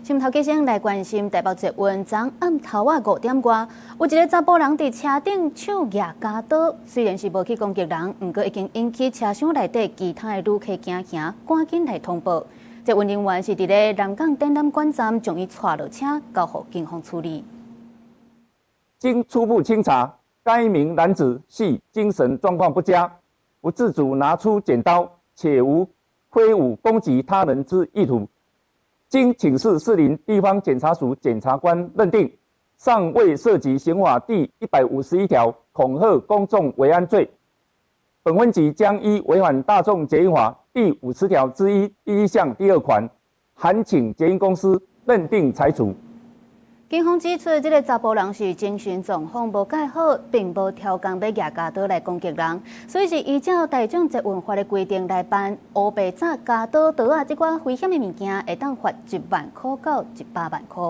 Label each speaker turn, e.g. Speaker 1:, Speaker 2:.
Speaker 1: 新闻头继续来关心台北捷运昨暗头5点外，有一个查甫人伫车顶抢攑鉸刀，虽然是无去攻击人，不过已经引起车厢内底其他的旅客惊惶，赶紧来通报。捷运人员是伫咧南港展览馆站将伊带落车，交予警方处理。
Speaker 2: 经初步清查，该名男子系精神状况不佳，不自主拿出剪刀，且无挥舞攻击他人之意图。经请示士林地方检察署检察官认定，尚未涉及刑法第151条恐吓公众危安罪。本分局将依违反大众捷运法第50条之一第1项第2款，函请捷运公司认定裁处。
Speaker 1: 警方指出，这个查甫人是精神状况无介好，并无挑工要攑鉸刀来攻击人，所以是依照大众捷运法的规定来办。乌白炸镉刀啊，这款危险的物件会当罚1万块到100万块。